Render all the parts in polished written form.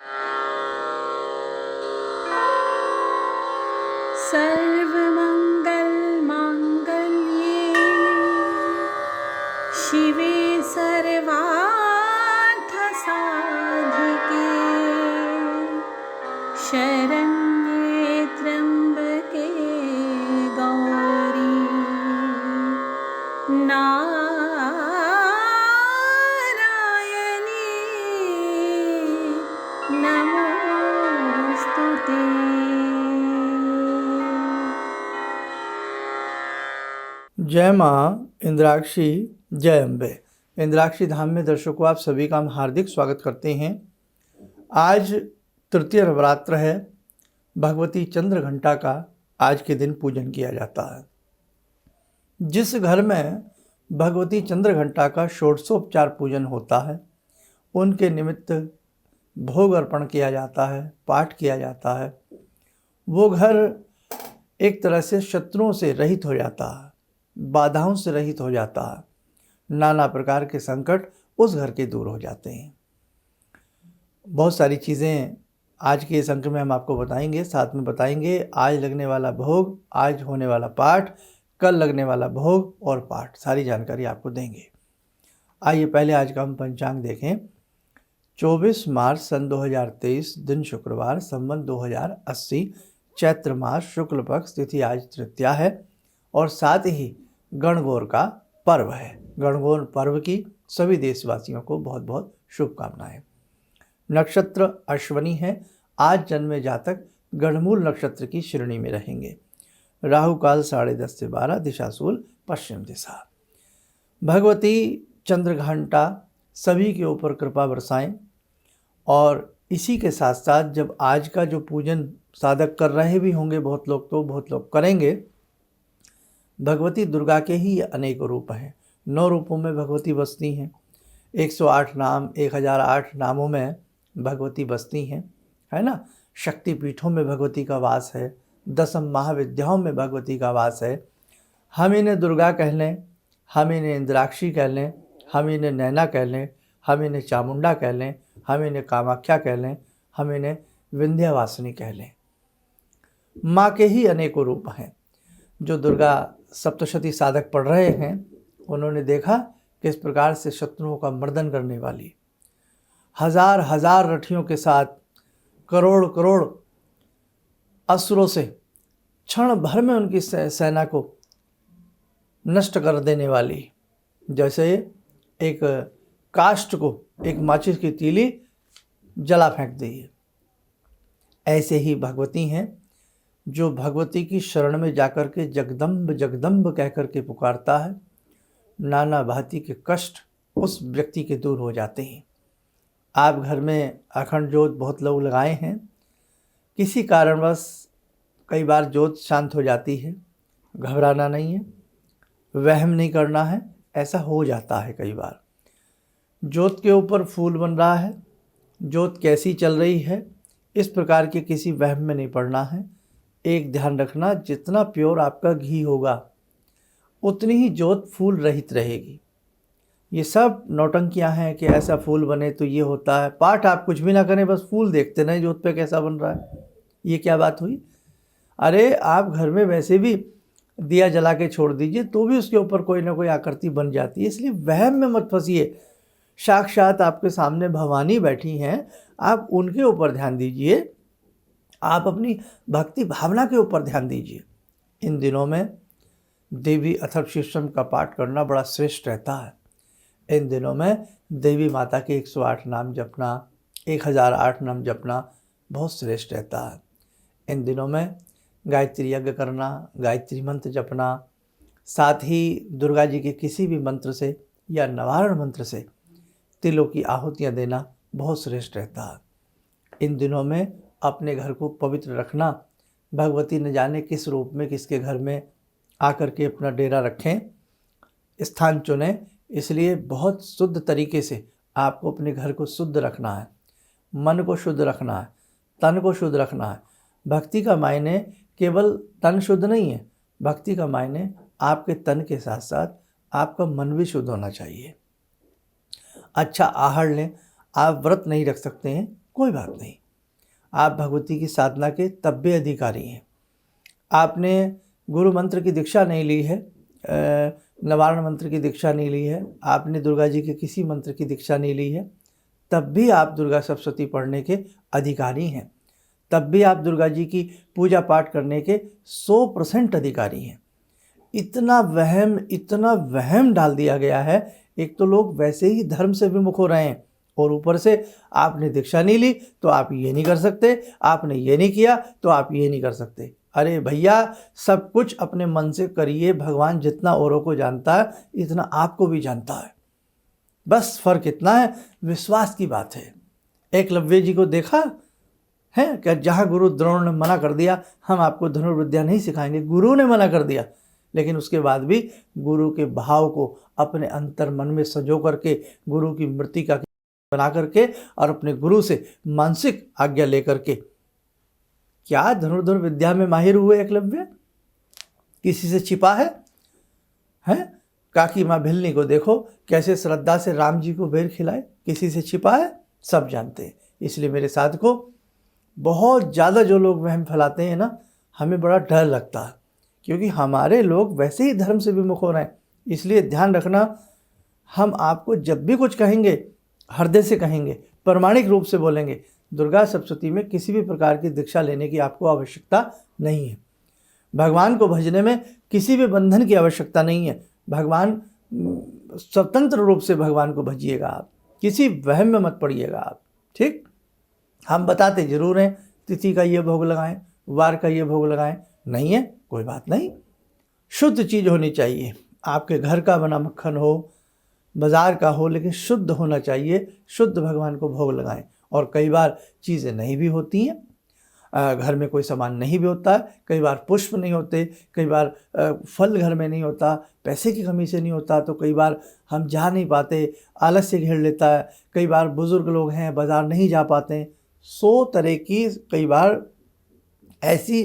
सर्वमङ्गलमाङ्गल्ये शिवे सर्वार्थसाधिके शरण्ये त्र्यम्बके गौरी नारायणी नमोस्तुते। जय माँ इंद्राक्षी, जय अम्बे। इंद्राक्षी धाम में दर्शकों आप सभी का हम हार्दिक स्वागत करते हैं। आज तृतीय नवरात्र है। भगवती चंद्र घंटा का आज के दिन पूजन किया जाता है। जिस घर में भगवती चंद्र घंटा का षोडशोपचार पूजन होता है उनके निमित्त भोग अर्पण किया जाता है, पाठ किया जाता है। वो घर एक तरह से शत्रुओं से रहित हो जाता है, बाधाओं से रहित हो जाता है। नाना प्रकार के संकट उस घर के दूर हो जाते हैं। बहुत सारी चीज़ें आज के इस अंक में हम आपको बताएंगे। साथ में बताएंगे आज लगने वाला भोग, आज होने वाला पाठ, कल लगने वाला भोग और पाठ, सारी जानकारी आपको देंगे। आइए पहले आज का हम पंचांग देखें। 24 मार्च सन 2023 दिन शुक्रवार, संवत 2080, चैत्र मास शुक्ल पक्ष, तिथि आज तृतीया है और साथ ही गणगौर का पर्व है। गणगौर पर्व की सभी देशवासियों को बहुत बहुत शुभकामनाएं। नक्षत्र अश्वनी है। आज जन्मे जातक गणमूल नक्षत्र की श्रेणी में रहेंगे। राहु काल 10:30 से 12, दिशाशूल पश्चिम दिशा। भगवती चंद्र घंटा सभी के ऊपर कृपा बरसाएं। और इसी के साथ साथ जब आज का जो पूजन साधक कर रहे भी होंगे, बहुत लोग करेंगे। भगवती दुर्गा के ही अनेक रूप हैं। 9 रूपों में भगवती बसती हैं। 108 नाम, 1008 नामों में भगवती बसती हैं, है ना। शक्तिपीठों में भगवती का वास है। 10 महाविद्याओं में भगवती का वास है। हम इन्हें दुर्गा कह लें, हम इन्हें इंद्राक्षी कह लें, हम इन्हें नैना कह लें, हम इन्हें चामुंडा कह लें, हम इन्हें कामाख्या कह लें, हम इन्हें विंध्यवासिनी कह लें। माँ के ही अनेकों रूप हैं। जो दुर्गा सप्तशती साधक पढ़ रहे हैं उन्होंने देखा किस प्रकार से शत्रुओं का मर्दन करने वाली, हजार हजार रथियों के साथ करोड़ करोड़ असुरों से क्षण भर में उनकी सेना को नष्ट कर देने वाली, जैसे एक काष्ठ को एक माचिस की तीली जला फेंक दी है। ऐसे ही भगवती हैं जो भगवती की शरण में जाकर के जगदम्ब जगदम्ब कह कर के पुकारता है। नाना भांति के कष्ट उस व्यक्ति के दूर हो जाते हैं। आप घर में अखंड ज्योत बहुत लोग लगाए हैं, किसी कारणवश कई बार ज्योत शांत हो जाती है। घबराना नहीं है, वहम नहीं करना है, ऐसा हो जाता है कई बार। ज्योत के ऊपर फूल बन रहा है, ज्योत कैसी चल रही है, इस प्रकार के किसी वहम में नहीं पड़ना है। एक ध्यान रखना, जितना प्योर आपका घी होगा उतनी ही ज्योत फूल रहित रहेगी। ये सब नौटंकियां हैं कि ऐसा फूल बने तो ये होता है। पाठ आप कुछ भी ना करें, बस फूल देखते रहें ज्योत पे कैसा बन रहा है। ये क्या बात हुई? अरे आप घर में वैसे भी दिया जला के छोड़ दीजिए तो भी उसके ऊपर कोई ना कोई आकृति बन जाती है। इसलिए वहम में मत फंसिए। साक्षात आपके सामने भवानी बैठी हैं, आप उनके ऊपर ध्यान दीजिए, आप अपनी भक्ति भावना के ऊपर ध्यान दीजिए। इन दिनों में देवी अथर्वशीर्षम का पाठ करना बड़ा श्रेष्ठ रहता है। इन दिनों में देवी माता के 108 नाम जपना, 1008 नाम जपना बहुत श्रेष्ठ रहता है। इन दिनों में गायत्री यज्ञ करना, गायत्री मंत्र जपना, साथ ही दुर्गा जी के किसी भी मंत्र से या निवारण मंत्र से तिलों की आहुतियाँ देना बहुत श्रेष्ठ रहता है। इन दिनों में अपने घर को पवित्र रखना। भगवती न जाने किस रूप में किसके घर में आकर के अपना डेरा रखें, स्थान चुनें। इसलिए बहुत शुद्ध तरीके से आपको अपने घर को शुद्ध रखना है, मन को शुद्ध रखना है, तन को शुद्ध रखना है। भक्ति का मायने केवल तन शुद्ध नहीं है, भक्ति का मायने आपके तन के साथ साथ आपका मन भी शुद्ध होना चाहिए। अच्छा आहार लें। आप व्रत नहीं रख सकते हैं, कोई बात नहीं, आप भगवती की साधना के तब भी अधिकारी हैं। आपने गुरु मंत्र की दीक्षा नहीं ली है, नवारण मंत्र की दीक्षा नहीं ली है, आपने दुर्गा जी के किसी मंत्र की दीक्षा नहीं ली है, तब भी आप दुर्गा सप्तशती पढ़ने के अधिकारी हैं। तब भी आप दुर्गा जी की पूजा पाठ करने के 100% अधिकारी हैं। इतना वहम डाल दिया गया है। एक तो लोग वैसे ही धर्म से विमुख हो रहे हैं और ऊपर से आपने दीक्षा नहीं ली तो आप ये नहीं कर सकते, आपने ये नहीं किया तो आप ये नहीं कर सकते। अरे भैया, सब कुछ अपने मन से करिए। भगवान जितना औरों को जानता है इतना आपको भी जानता है। बस फर्क इतना है, विश्वास की बात है। एकलव्य जी को देखा है क्या, जहाँ गुरु द्रोण ने मना कर दिया हम आपको धनुर्विद्या नहीं सिखाएंगे, गुरु ने मना कर दिया, लेकिन उसके बाद भी गुरु के भाव को अपने अंतर मन में सजो करके, गुरु की मृतिका बना करके और अपने गुरु से मानसिक आज्ञा लेकर के क्या धनुर्धर विद्या में माहिर हुए एकलव्य। किसी से छिपा है? काकी माँ भिलनी को देखो कैसे श्रद्धा से राम जी को बेर खिलाए, किसी से छिपा है? सब जानते हैं। इसलिए मेरे साथ को बहुत ज़्यादा जो लोग वहम फैलाते हैं ना, हमें बड़ा डर लगता है, क्योंकि हमारे लोग वैसे ही धर्म से विमुख हो रहे हैं। इसलिए ध्यान रखना, हम आपको जब भी कुछ कहेंगे हृदय से कहेंगे, प्रामाणिक रूप से बोलेंगे। दुर्गा सप्तशती में किसी भी प्रकार की दीक्षा लेने की आपको आवश्यकता नहीं है। भगवान को भजने में किसी भी बंधन की आवश्यकता नहीं है। भगवान स्वतंत्र रूप से भगवान को भजिएगा आप, किसी वहम में मत पड़िएगा आप। ठीक, हम बताते जरूर हैं तिथि का ये भोग लगाएं, वार का ये भोग लगाएं, नहीं है कोई बात नहीं। शुद्ध चीज़ होनी चाहिए। आपके घर का बना मक्खन हो, बाज़ार का हो, लेकिन शुद्ध होना चाहिए। शुद्ध भगवान को भोग लगाएं। और कई बार चीज़ें नहीं भी होती हैं, घर में कोई सामान नहीं भी होता है, कई बार पुष्प नहीं होते, कई बार फल घर में नहीं होता, पैसे की कमी से नहीं होता, तो कई बार हम जा नहीं पाते, आलस्य घेर लेता है, कई बार बुज़ुर्ग लोग हैं बाज़ार नहीं जा पाते। 100 तरह की कई बार ऐसी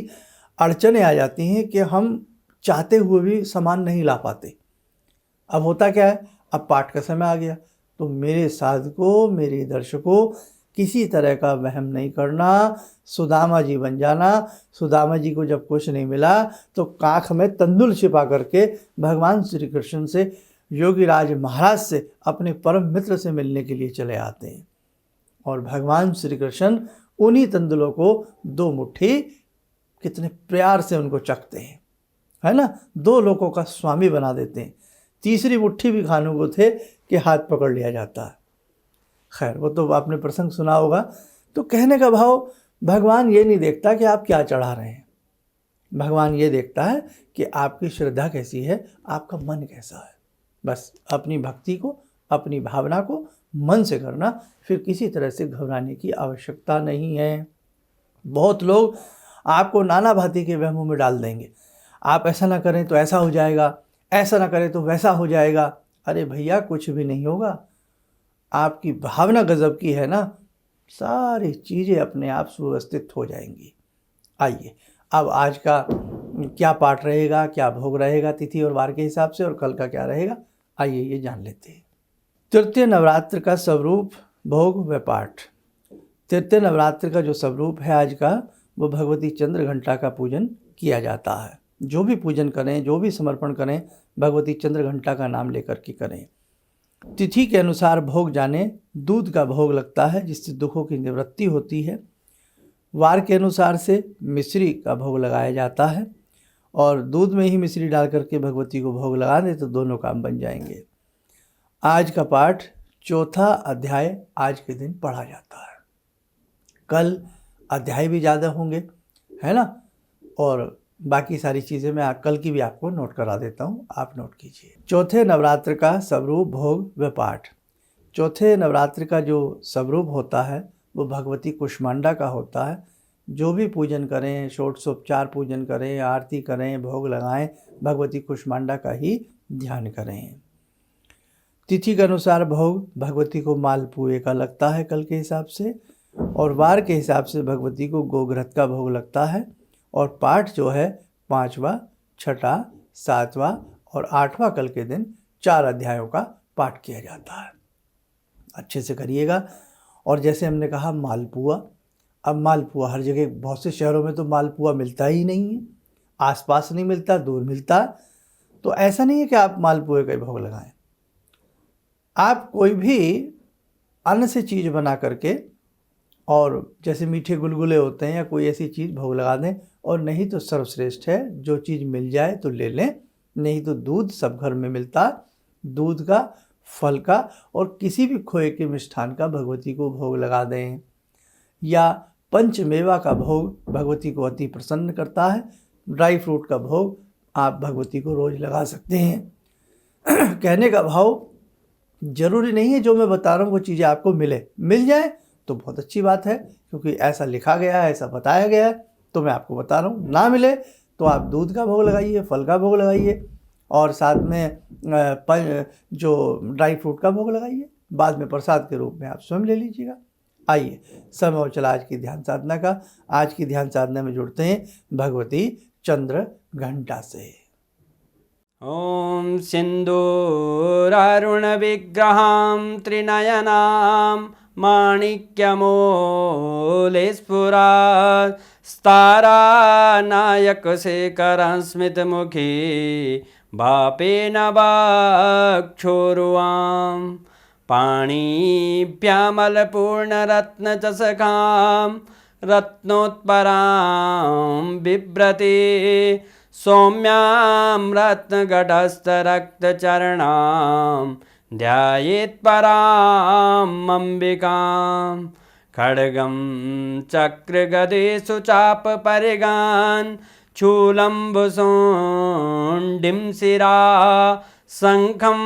अड़चनें आ जाती हैं कि हम चाहते हुए भी सामान नहीं ला पाते। अब होता क्या है, अब पाठ का समय आ गया, तो मेरे साधकों, मेरे दर्शकों, किसी तरह का वहम नहीं करना। सुदामा जी बन जाना। सुदामा जी को जब कुछ नहीं मिला तो काख में तंदुल छिपा करके भगवान श्री कृष्ण से, योगीराज महाराज से, अपने परम मित्र से मिलने के लिए चले आते हैं। और भगवान श्री कृष्ण उन्हीं तंदुलों को 2 मुट्ठी कितने प्यार से उनको चखते हैं, है ना, 2 लोगों का स्वामी बना देते हैं। तीसरी मुट्ठी भी खाने को थे कि हाथ पकड़ लिया जाता है। खैर, वो तो आपने प्रसंग सुना होगा। तो कहने का भाव, भगवान ये नहीं देखता कि आप क्या चढ़ा रहे हैं, भगवान ये देखता है कि आपकी श्रद्धा कैसी है, आपका मन कैसा है। बस अपनी भक्ति को, अपनी भावना को मन से करना, फिर किसी तरह से घबराने की आवश्यकता नहीं है। बहुत लोग आपको नाना भांति के वहमों में डाल देंगे। आप ऐसा ना करें तो ऐसा हो जाएगा, ऐसा ना करें तो वैसा हो जाएगा। अरे भैया, कुछ भी नहीं होगा। आपकी भावना गजब की है ना, सारी चीज़ें अपने आप सुव्यवस्थित हो जाएंगी। आइए, अब आज का क्या पाठ रहेगा, क्या भोग रहेगा तिथि और वार के हिसाब से, और कल का क्या रहेगा, आइए ये जान लेते हैं। तृतीय नवरात्र का स्वरूप, भोग व पाठ। तृतीय नवरात्र का जो स्वरूप है आज का, वो भगवती चंद्र घंटा का पूजन किया जाता है। जो भी पूजन करें, जो भी समर्पण करें, भगवती चंद्र घंटा का नाम लेकर के करें। तिथि के अनुसार भोग जाने, दूध का भोग लगता है जिससे दुखों की निवृत्ति होती है। वार के अनुसार से मिश्री का भोग लगाया जाता है, और दूध में ही मिश्री डाल करके भगवती को भोग लगा दें तो दोनों काम बन जाएंगे। आज का पाठ 4था अध्याय आज के दिन पढ़ा जाता है। कल अध्याय भी ज़्यादा होंगे, है ना, और बाकी सारी चीज़ें मैं कल की भी आपको नोट करा देता हूँ, आप नोट कीजिए। चौथे नवरात्र का स्वरूप, भोग व पाठ। चौथे नवरात्र का जो स्वरूप होता है वो भगवती कुष्मांडा का होता है। जो भी पूजन करें, षोडशोपचार पूजन करें, आरती करें, भोग लगाएं, भगवती कुष्मांडा का ही ध्यान करें। तिथि के अनुसार भोग भगवती को मालपुए का लगता है कल के हिसाब से, और वार के हिसाब से भगवती को गोघृत का भोग लगता है। और पाठ जो है 5वां, 6ठा, 7वां और 8वां कल के दिन 4 अध्यायों का पाठ किया जाता है। अच्छे से करिएगा। और जैसे हमने कहा मालपुआ, अब मालपुआ हर जगह, बहुत से शहरों में तो मालपुआ मिलता ही नहीं है, आसपास नहीं मिलता, दूर मिलता। तो ऐसा नहीं है कि आप मालपुए का भोग लगाएं। आप कोई भी अन्न से चीज़ बना करके, और जैसे मीठे गुलगुले होते हैं या कोई ऐसी चीज़ भोग लगा दें, और नहीं तो सर्वश्रेष्ठ है जो चीज़ मिल जाए तो ले लें, नहीं तो दूध सब घर में मिलता, दूध का, फल का और किसी भी खोए के मिष्ठान का भगवती को भोग लगा दें। या पंचमेवा का भोग भगवती को अति प्रसन्न करता है। ड्राई फ्रूट का भोग आप भगवती को रोज़ लगा सकते हैं। कहने का भाव, जरूरी नहीं है जो मैं बता रहा हूँ वो चीज़ें आपको मिल जाए तो बहुत अच्छी बात है, क्योंकि ऐसा लिखा गया है, ऐसा बताया गया है, तो मैं आपको बता रहा हूँ। ना मिले तो आप दूध का भोग लगाइए, फल का भोग लगाइए, और साथ में जो ड्राई फ्रूट का भोग लगाइए। बाद में प्रसाद के रूप में आप स्वयं ले लीजिएगा। आइए, समय और चला आज की ध्यान साधना का। आज की ध्यान साधना में जुड़ते हैं भगवती चंद्र घंटा से। ॐ सिन्दूरारुणविग्रहां त्रिनयनां माणिक्यमूलस्फुरात् स्तारानायकशेखरं स्मितमुखी वापेन वक्षोरुवां पाणिभ्यामलपूर्णरत्नचषकां रत्नोत्परां बिभ्रति सौम्यां रत्नगटस्थरक्तचरणां ध्यायेत् पराम् अम्बिकां खड्गं चक्रगदेषु चापपरिगान् शूलम्बुशुण्डिं शिरा शङ्खं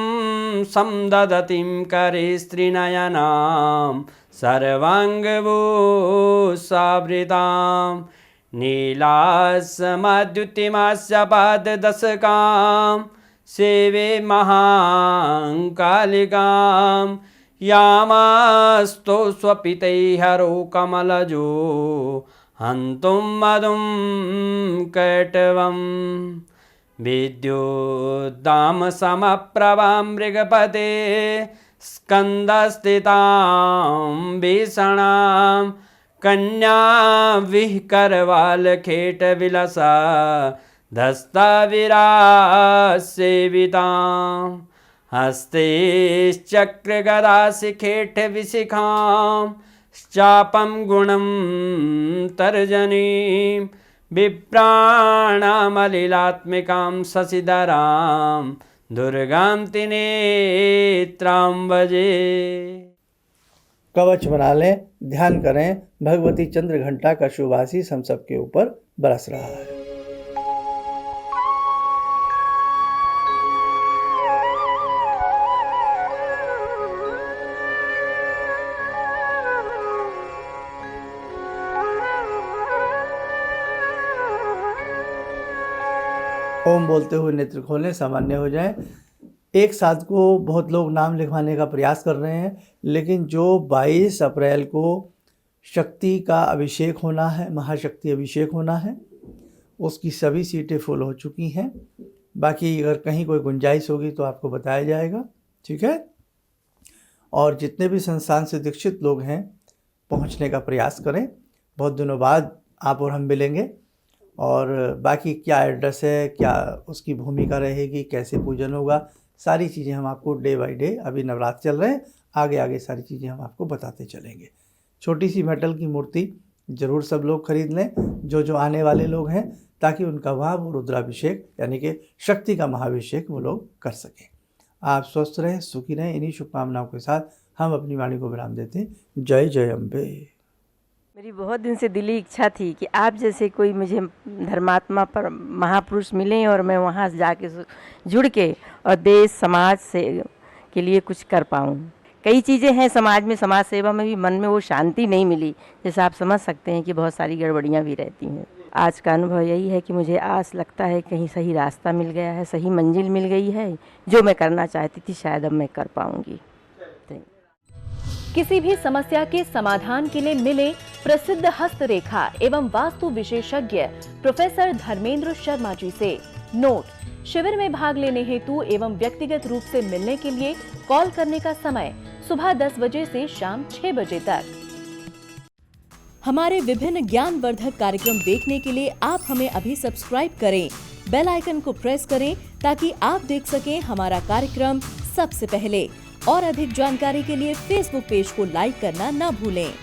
समदधतीं करे स्त्रीनयनां सर्वाङ्गभूषावृतां नीलासमद्युतिमास्य पाददशकां सेवे महाकालिकां यामास्तो स्वपितैहरो कमलजो हन्तुं मधुं कैटवं विद्युद्दामसमप्रभां मृगपते स्कन्दस्थितां भीषणां कन्या विहकरवालखेटविलसा धस्ताविरासेवितां हस्तैश्चक्रगदाशिखेटविशिखां चापं गुणं तर्जनीं विप्राणामलिलात्मिकां शशिधरां दुर्गां त्रिनेत्रां भजे। कवच बना लें, ध्यान करें, भगवती चंद्र घंटा का शुभ आशीष हम सबके ऊपर बरस रहा है। ओम बोलते हुए नेत्र खोलें, सामान्य हो जाएं। एक साथ को बहुत लोग नाम लिखवाने का प्रयास कर रहे हैं, लेकिन जो 22 अप्रैल को शक्ति का अभिषेक होना है, महाशक्ति अभिषेक होना है, उसकी सभी सीटें फुल हो चुकी हैं। बाकी अगर कहीं कोई गुंजाइश होगी तो आपको बताया जाएगा, ठीक है। और जितने भी संस्थान से दीक्षित लोग हैं पहुंचने का प्रयास करें। बहुत दिनों बाद आप और हम मिलेंगे, और बाकी क्या एड्रेस है, क्या उसकी भूमिका रहेगी, कैसे पूजन होगा, सारी चीज़ें हम आपको डे बाय डे, अभी नवरात्र चल रहे हैं, आगे आगे सारी चीज़ें हम आपको बताते चलेंगे। छोटी सी मेटल की मूर्ति ज़रूर सब लोग खरीद लें, जो आने वाले लोग हैं, ताकि उनका वहाँ वो रुद्राभिषेक यानी कि शक्ति का महाभिषेक वो लोग कर सकें। आप स्वस्थ रहें, सुखी रहें। इन्हीं शुभकामनाओं के साथ हम अपनी वाणी को विराम देते हैं। जय जय अम्बे। मेरी बहुत दिन से दिली इच्छा थी कि आप जैसे कोई मुझे धर्मात्मा पर महापुरुष मिलें और मैं वहाँ जाके जुड़ के और देश समाज से के लिए कुछ कर पाऊँ। कई चीज़ें हैं समाज में, समाज सेवा में भी मन में वो शांति नहीं मिली, जैसे आप समझ सकते हैं कि बहुत सारी गड़बड़ियाँ भी रहती हैं। आज का अनुभव यही है कि मुझे आस लगता है कहीं सही रास्ता मिल गया है, सही मंजिल मिल गई है। जो मैं करना चाहती थी शायद अब मैं कर पाऊँगी। किसी भी समस्या के समाधान के लिए मिले प्रसिद्ध हस्तरेखा एवं वास्तु विशेषज्ञ प्रोफेसर धर्मेंद्र शर्मा जी से। नोट: शिविर में भाग लेने हेतु एवं व्यक्तिगत रूप से मिलने के लिए कॉल करने का समय सुबह 10 बजे से शाम 6 बजे तक। हमारे विभिन्न ज्ञानवर्धक कार्यक्रम देखने के लिए आप हमें अभी सब्सक्राइब करें, बेल आइकन को प्रेस करें ताकि आप देख सकें हमारा कार्यक्रम सबसे पहले। और अधिक जानकारी के लिए फेसबुक पेज को लाइक करना न भूलें।